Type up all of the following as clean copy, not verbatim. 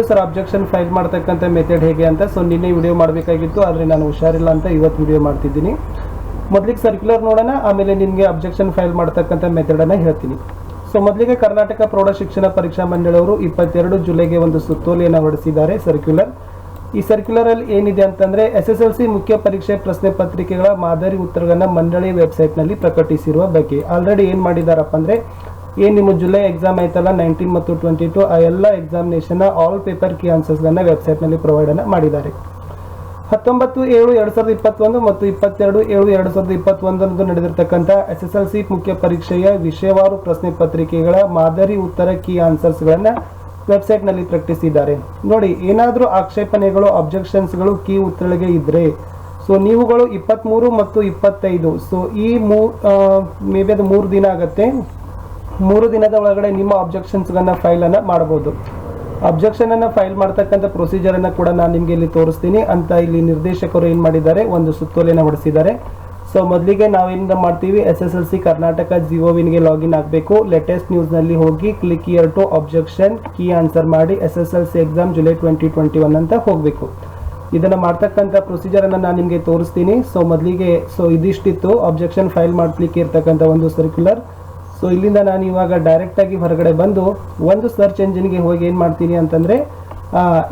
Sir objection file ಮಾಡ್ತಕ್ಕಂಥ method ಹೇಗೆ ಅಂತ. ಸೊ ನಿನ್ನೆ ವಿಡಿಯೋ ಮಾಡಬೇಕಾಗಿತ್ತು, ಆದರೆ ನಾನು ಹುಷಾರಿಲ್ಲ ಅಂತ ಇವತ್ತು ವಿಡಿಯೋ ಮಾಡ್ತಿದ್ದೀನಿ. ಮೊದಲಿಗೆ ಸರ್ಕ್ಯುಲರ್ ನೋಡೋಣ, ಆಮೇಲೆ ನಿಮಗೆ ಅಬ್ಜೆಕ್ಷನ್ ಫೈಲ್ ಮಾಡ್ತಕ್ಕಂಥ ಮೆಥಡನ್ನು ಹೇಳ್ತೀನಿ. ಸೊ ಮೊದಲಿಗೆ ಕರ್ನಾಟಕ ಪ್ರೌಢ ಶಿಕ್ಷಣ ಪರೀಕ್ಷಾ ಮಂಡಳಿಯವರು 22 ಜುಲೈಗೆ ಒಂದು ಸುತ್ತೋಲೆಯನ್ನು ಹೊರಡಿಸಿದ್ದಾರೆ ಸರ್ಕ್ಯುಲರ್. ಈ ಸರ್ಕ್ಯುಲರಲ್ಲಿ ಏನಿದೆ ಅಂತಂದರೆ SSLC ಮುಖ್ಯ ಪರೀಕ್ಷೆ ಪ್ರಶ್ನೆ ಪತ್ರಿಕೆಗಳ ಮಾದರಿ ಉತ್ತರಗಳನ್ನು ಮಂಡಳಿ ವೆಬ್ಸೈಟ್ನಲ್ಲಿ ಪ್ರಕಟಿಸಿರುವ ಬಗ್ಗೆ. ಆಲ್ರೆಡಿ ಏನು ಮಾಡಿದಾರಪ್ಪ ಅಂದರೆ, ಏನು ನಿಮ್ಮ ಜುಲೈ ಎಕ್ಸಾಮ್ ಆಯ್ತಲ್ಲ 19 ಮತ್ತು 22, ಆ ಎಲ್ಲ ಎಕ್ಸಾಮಿನೇಷನ್ ಆಲ್ ಪೇಪರ್ ಕೀ ಆನ್ಸರ್ಸ್ಗಳನ್ನು ವೆಬ್ಸೈಟ್ನಲ್ಲಿ ಪ್ರೊವೈಡನ್ನು ಮಾಡಿದ್ದಾರೆ. 19/7/2021 ಮತ್ತು 22/7/2021 ನಡೆದಿರ್ತಕ್ಕಂಥ SSLC ಮುಖ್ಯ ಪರೀಕ್ಷೆಯ ವಿಷಯವಾರು ಪ್ರಶ್ನೆ ಪತ್ರಿಕೆಗಳ ಮಾದರಿ ಉತ್ತರ ಕೀ ಆನ್ಸರ್ಸ್ಗಳನ್ನು ವೆಬ್ಸೈಟ್ನಲ್ಲಿ ಪ್ರಕಟಿಸಿದ್ದಾರೆ. ನೋಡಿ, ಏನಾದರೂ ಆಕ್ಷೇಪಣೆಗಳು ಅಬ್ಜೆಕ್ಷನ್ಸ್ಗಳು ಕೀ ಉತ್ತರಗಳಿಗೆ ಇದ್ದರೆ ಸೊ ನೀವುಗಳು 23 ಮತ್ತು 25, ಸೊ ಈ ಮೇ ಬಿ ಅದು 3 ದಿನ ಆಗುತ್ತೆ. 3 ದಿನದ ಒಳಗಡೆ ನಿಮ್ಮ ಅಬ್ಜೆಕ್ಷನ್ಸ್ಗಳನ್ನು ಫೈಲನ್ನು ಮಾಡ್ಬೋದು. ಅಬ್ಜೆಕ್ಷನನ್ನು ಫೈಲ್ ಮಾಡ್ತಕ್ಕಂಥ ಪ್ರೊಸೀಜರನ್ನು ಕೂಡ ನಾನು ನಿಮಗೆ ಇಲ್ಲಿ ತೋರಿಸ್ತೀನಿ ಅಂತ ಇಲ್ಲಿ ನಿರ್ದೇಶಕರು ಏನು ಮಾಡಿದ್ದಾರೆ, ಒಂದು ಸುತ್ತೋಲೆಯನ್ನು ಹೊರಡಿಸಿದ್ದಾರೆ. ಸೊ ಮೊದಲಿಗೆ ನಾವೇನು ಮಾಡ್ತೀವಿ, SSLC ಕರ್ನಾಟಕ GOVಗೆ ಲಾಗಿನ್ ಆಗಬೇಕು. ಲೇಟೆಸ್ಟ್ ನ್ಯೂಸ್ನಲ್ಲಿ ಹೋಗಿ click here to objection key answer ಮಾಡಿ SSLC ಎಕ್ಸಾಮ್ ಜುಲೈ 2021 ಅಂತ ಹೋಗಬೇಕು. ಇದನ್ನು ಮಾಡ್ತಕ್ಕಂಥ ಪ್ರೊಸೀಜರನ್ನು ನಾನು ನಿಮಗೆ ತೋರಿಸ್ತೀನಿ. ಸೊ ಮೊದಲಿಗೆ ಇದಿಷ್ಟಿತ್ತು ಅಬ್ಜೆಕ್ಷನ್ ಫೈಲ್ ಮಾಡಲಿಕ್ಕೆ ಇರ್ತಕ್ಕಂಥ ಒಂದು ಸರ್ಕ್ಯುಲರ್. ಸೊ ಇಲ್ಲಿಂದ ನಾನು ಇವಾಗ ಡೈರೆಕ್ಟಾಗಿ ಹೊರಗಡೆ ಬಂದು ಒಂದು ಸರ್ಚ್ ಎಂಜಿನ್ಗೆ ಹೋಗಿ ಏನು ಮಾಡ್ತೀನಿ ಅಂತಂದರೆ,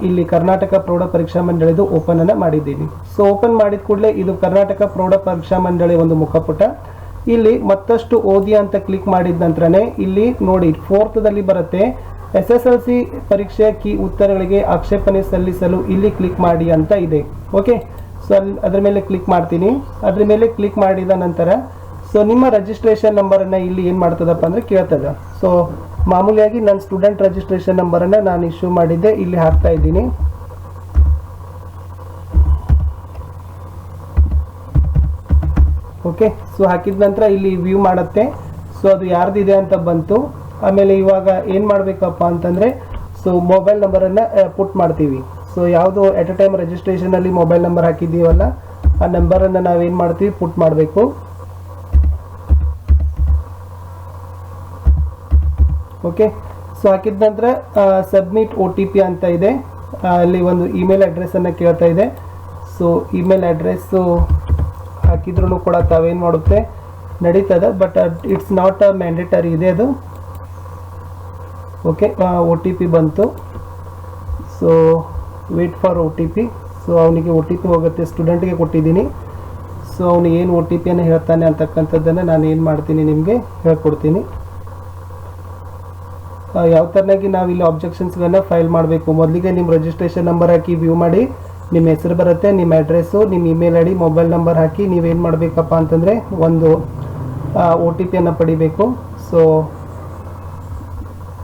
ಇಲ್ಲಿ ಕರ್ನಾಟಕ ಪ್ರೌಢ ಪರೀಕ್ಷಾ ಮಂಡಳಿದು ಓಪನ್ ಅನ್ನು ಮಾಡಿದ್ದೀನಿ. ಸೊ ಓಪನ್ ಮಾಡಿದ ಕೂಡಲೇ ಇದು ಕರ್ನಾಟಕ ಪ್ರೌಢ ಪರೀಕ್ಷಾ ಮಂಡಳಿ ಒಂದು ಮುಖಪುಟ. ಇಲ್ಲಿ ಮತ್ತಷ್ಟು ಓದಿ ಅಂತ ಕ್ಲಿಕ್ ಮಾಡಿದ ನಂತರನೇ ಇಲ್ಲಿ ನೋಡಿ 4th ಬರುತ್ತೆ SSLC ಪರೀಕ್ಷೆಯ ಕೀ ಉತ್ತರಗಳಿಗೆ ಆಕ್ಷೇಪಣೆ ಸಲ್ಲಿಸಲು ಇಲ್ಲಿ ಕ್ಲಿಕ್ ಮಾಡಿ ಅಂತ ಇದೆ. ಓಕೆ, ಸೊ ಅದ್ರ ಮೇಲೆ ಕ್ಲಿಕ್ ಮಾಡ್ತೀನಿ. ಅದ್ರ ಮೇಲೆ ಕ್ಲಿಕ್ ಮಾಡಿದ ನಂತರ ಸೊ ನಿಮ್ಮ ರಿಜಿಸ್ಟ್ರೇಷನ್ ನಂಬರನ್ನು ಇಲ್ಲಿ ಏನು ಮಾಡ್ತದಪ್ಪ ಅಂದರೆ ಕೇಳ್ತದ. ಸೊ ಮಾಮೂಲಿಯಾಗಿ ನನ್ನ ಸ್ಟೂಡೆಂಟ್ ರಿಜಿಸ್ಟ್ರೇಷನ್ ನಂಬರನ್ನು ನಾನು ಇಶ್ಯೂ ಮಾಡಿದ್ದೆ, ಇಲ್ಲಿ ಹಾಕ್ತಾ ಇದ್ದೀನಿ. ಓಕೆ, ಸೊ ಹಾಕಿದ ನಂತರ ಇಲ್ಲಿ ವ್ಯೂ ಮಾಡುತ್ತೆ. ಸೊ ಅದು ಯಾರ್ದಿದೆ ಅಂತ ಬಂತು. ಆಮೇಲೆ ಇವಾಗ ಏನು ಮಾಡಬೇಕಪ್ಪ ಅಂತಂದರೆ, ಸೊ ಮೊಬೈಲ್ ನಂಬರನ್ನು ಪುಟ್ ಮಾಡ್ತೀವಿ. ಸೊ ಯಾವುದು ಎಟ್ ಎ ಟೈಮ್ ರಿಜಿಸ್ಟ್ರೇಷನಲ್ಲಿ ಮೊಬೈಲ್ ನಂಬರ್ ಹಾಕಿದ್ದೀವಲ್ಲ, ಆ ನಂಬರನ್ನು ನಾವೇನು ಮಾಡ್ತೀವಿ, ಪುಟ್ ಮಾಡಬೇಕು. ಓಕೆ, ಸೊ ಹಾಕಿದ ನಂತರ ಸಬ್ಮಿಟ್ OTP ಅಂತ ಇದೆ. ಅಲ್ಲಿ ಒಂದು ಇಮೇಲ್ ಅಡ್ರೆಸ್ಸನ್ನು ಕೇಳ್ತಾ ಇದೆ. ಸೊ ಇಮೇಲ್ ಅಡ್ರೆಸ್ಸು ಹಾಕಿದ್ರೂ ಕೂಡ ತಾವೇನು ಮಾಡುತ್ತೆ, ನಡೀತದೆ, but it's not a mandatory ಇದೆ ಅದು. ಓಕೆ, OTP ಬಂತು. So wait for OTP. So ಅವನಿಗೆ OTP ಹೋಗುತ್ತೆ, ಸ್ಟೂಡೆಂಟ್ಗೆ ಕೊಟ್ಟಿದ್ದೀನಿ. ಸೊ ಅವನು ಏನು OTPಯನ್ನು ಹೇಳ್ತಾನೆ ಅಂತಕ್ಕಂಥದ್ದನ್ನು ನಾನು ಏನು ಮಾಡ್ತೀನಿ, ನಿಮಗೆ ಹೇಳ್ಕೊಡ್ತೀನಿ. ಯಾವ ಥರನಾಗಿ ನಾವು ಇಲ್ಲಿ ಅಬ್ಜೆಕ್ಷನ್ಸ್ಗಳನ್ನ ಫೈಲ್ ಮಾಡಬೇಕು. ಮೊದಲಿಗೆ ನಿಮ್ಮ ರಿಜಿಸ್ಟ್ರೇಷನ್ ನಂಬರ್ ಹಾಕಿ ವ್ಯೂ ಮಾಡಿ, ನಿಮ್ಮ ಹೆಸರು ಬರುತ್ತೆ, ನಿಮ್ಮ ಅಡ್ರೆಸ್ಸು, ನಿಮ್ಮ ಇಮೇಲ್ ID, ಮೊಬೈಲ್ ನಂಬರ್ ಹಾಕಿ ನೀವೇನು ಮಾಡಬೇಕಪ್ಪ ಅಂತಂದರೆ ಒಂದು OTPಯನ್ನು ಪಡಿಬೇಕು. ಸೊ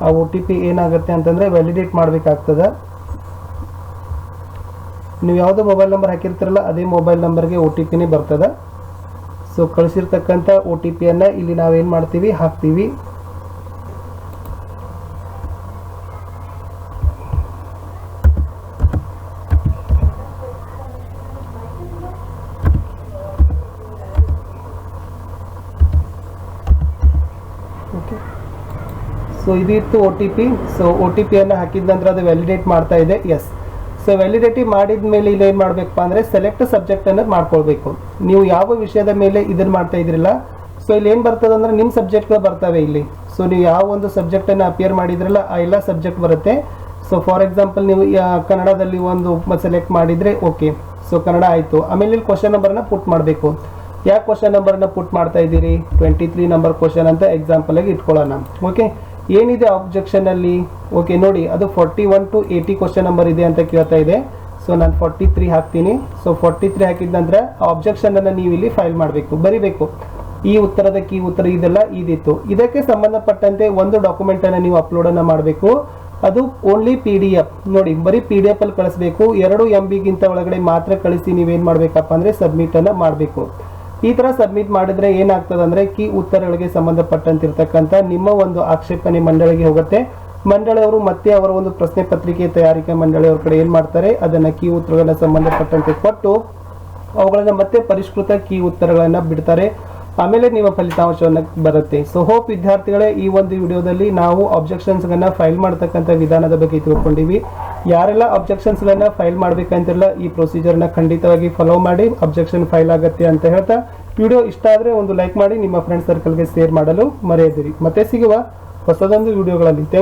ಆ OTP ಏನಾಗುತ್ತೆ ಅಂತಂದರೆ ವ್ಯಾಲಿಡೇಟ್ ಮಾಡಬೇಕಾಗ್ತದೆ. ನೀವು ಯಾವುದೋ ಮೊಬೈಲ್ ನಂಬರ್ ಹಾಕಿರ್ತೀರಲ್ಲ ಅದೇ ಮೊಬೈಲ್ ನಂಬರ್ಗೆ OTPನೇ ಬರ್ತದೆ. ಸೊ ಕಳಿಸಿರ್ತಕ್ಕಂಥ OTPಯನ್ನು ಇಲ್ಲಿ ನಾವೇನು ಮಾಡ್ತೀವಿ, ಹಾಕ್ತೀವಿ. ಸೊ ಇದಿತ್ತು OTP. ಸೊ OTPಯನ್ನು ಹಾಕಿದ ನಂತರ ಅದು ವ್ಯಾಲಿಡೇಟ್ ಮಾಡ್ತಾ ಇದೆ. ಎಸ್, ಸೊ ವ್ಯಾಲಿಡೇಟಿ ಮಾಡಿದ ಮೇಲೆ ಇಲ್ಲಿ ಏನು ಮಾಡಬೇಕಪ್ಪ ಅಂದರೆ ಸೆಲೆಕ್ಟ್ ಸಬ್ಜೆಕ್ಟನ್ನು ಮಾಡ್ಕೊಳ್ಬೇಕು. ನೀವು ಯಾವ ವಿಷಯದ ಮೇಲೆ ಇದನ್ನು ಮಾಡ್ತಾ ಇದ್ರಿಲ್ಲ, ಸೊ ಇಲ್ಲಿ ಏನು ಬರ್ತದೆ ಅಂದರೆ ನಿಮ್ಮ ಸಬ್ಜೆಕ್ಟ್ಗಳು ಬರ್ತವೆ ಇಲ್ಲಿ. ಸೊ ನೀವು ಯಾವ ಒಂದು ಸಬ್ಜೆಕ್ಟನ್ನು ಅಪಿಯರ್ ಮಾಡಿದ್ರಲ್ಲ ಆ ಎಲ್ಲ ಸಬ್ಜೆಕ್ಟ್ ಬರುತ್ತೆ. ಸೊ ಫಾರ್ ಎಕ್ಸಾಂಪಲ್ ನೀವು ಕನ್ನಡದಲ್ಲಿ ಒಂದು ಸೆಲೆಕ್ಟ್ ಮಾಡಿದರೆ ಓಕೆ, ಸೊ ಕನ್ನಡ ಆಯಿತು. ಆಮೇಲೆ ಇಲ್ಲಿ ಕ್ವಶನ್ ನಂಬರನ್ನು ಪುಟ್ ಮಾಡಬೇಕು. ಯಾಕೆ ಕ್ವಶನ್ ನಂಬರನ್ನು ಪುಟ್ ಮಾಡ್ತಾ ಇದ್ದೀರಿ, 23 ನಂಬರ್ ಕ್ವಶನ್ ಅಂತ ಎಕ್ಸಾಂಪಲಾಗಿ ಇಟ್ಕೊಳ್ಳೋಣ. ಓಕೆ, ಏನಿದೆ ಅಬ್ಜೆಕ್ಷನಲ್ಲಿ, ಓಕೆ ನೋಡಿ ಅದು 41 to 80 ಕ್ವಶನ್ ನಂಬರ್ ಇದೆ ಅಂತ ಕೇಳ್ತಾ ಇದೆ. ಸೊ ನಾನು 43 ಹಾಕ್ತೀನಿ. ಸೊ 43 ಹಾಕಿದ ನಂತರ ಅಬ್ಜೆಕ್ಷನನ್ನು ನೀವು ಇಲ್ಲಿ ಫೈಲ್ ಮಾಡಬೇಕು, ಬರಿಬೇಕು. ಈ ಉತ್ತರದ ಕೀ ಉತ್ತರ ಇದೆಲ್ಲ ಇದಿತ್ತು. ಇದಕ್ಕೆ ಸಂಬಂಧಪಟ್ಟಂತೆ ಒಂದು ಡಾಕ್ಯುಮೆಂಟನ್ನು ನೀವು ಅಪ್ಲೋಡನ್ನು ಮಾಡಬೇಕು. ಅದು ಓನ್ಲಿ PDF. ನೋಡಿ, ಬರೀ PDF ಅಲ್ಲಿ ಕಳಿಸ್ಬೇಕು. 2 MB ಒಳಗಡೆ ಮಾತ್ರ ಕಳಿಸಿ ನೀವೇನು ಮಾಡಬೇಕಪ್ಪ ಅಂದರೆ ಸಬ್ಮಿಟನ್ನು ಮಾಡಬೇಕು. ಈ ಥರ ಸಬ್ಮಿಟ್ ಮಾಡಿದ್ರೆ ಏನಾಗ್ತದೆ ಅಂದರೆ ಕೀ ಉತ್ತರಗಳಿಗೆ ಸಂಬಂಧಪಟ್ಟಂತಿರ್ತಕ್ಕಂಥ ನಿಮ್ಮ ಒಂದು ಆಕ್ಷೇಪಣೆ ಮಂಡಳಿಗೆ ಹೋಗುತ್ತೆ. ಮಂಡಳಿಯವರು ಮತ್ತೆ ಅವರ ಒಂದು ಪ್ರಶ್ನೆ ಪತ್ರಿಕೆ ತಯಾರಿಕಾ ಮಂಡಳಿಯವ್ರ ಕಡೆ ಏನು ಮಾಡ್ತಾರೆ, ಅದನ್ನು ಕೀ ಉತ್ತರಗಳನ್ನ ಸಂಬಂಧಪಟ್ಟಂತೆ ಕೊಟ್ಟು ಅವುಗಳನ್ನು ಮತ್ತೆ ಪರಿಷ್ಕೃತ ಕೀ ಉತ್ತರಗಳನ್ನು ಬಿಡ್ತಾರೆ. ಆಮೇಲೆ ನಿಮ್ಮ ಫಲಿತಾಂಶವನ್ನು ಬರುತ್ತೆ. ಸೊ ಹೋಪ್ ವಿದ್ಯಾರ್ಥಿಗಳೇ, ಈ ಒಂದು ವಿಡಿಯೋದಲ್ಲಿ ನಾವು ಅಬ್ಜೆಕ್ಷನ್ಸ್ ಗಳನ್ನ ಫೈಲ್ ಮಾಡ್ತಕ್ಕಂಥ ವಿಧಾನದ ಬಗ್ಗೆ ತಿಳ್ಕೊಂಡಿವಿ. ಯಾರೆಲ್ಲ ಅಬ್ಜೆಕ್ಷನ್ಸ್ ಗಳನ್ನ ಫೈಲ್ ಮಾಡ್ಬೇಕಂತಿರಲ್ಲ, ಈ ಪ್ರೊಸೀಜರ್ ನ ಖಂಡಿತವಾಗಿ ಫಾಲೋ ಮಾಡಿ ಅಬ್ಜೆಕ್ಷನ್ ಫೈಲ್ ಆಗುತ್ತೆ ಅಂತ ಹೇಳ್ತಾ, ವಿಡಿಯೋ ಇಷ್ಟ ಆದ್ರೆ ಒಂದು ಲೈಕ್ ಮಾಡಿ, ನಿಮ್ಮ ಫ್ರೆಂಡ್ ಸರ್ಕಲ್ಗೆ ಶೇರ್ ಮಾಡಲು ಮರೆಯದಿರಿ. ಮತ್ತೆ ಸಿಗುವ ಹೊಸದೊಂದು ವಿಡಿಯೋಗಳಲ್ಲಿ.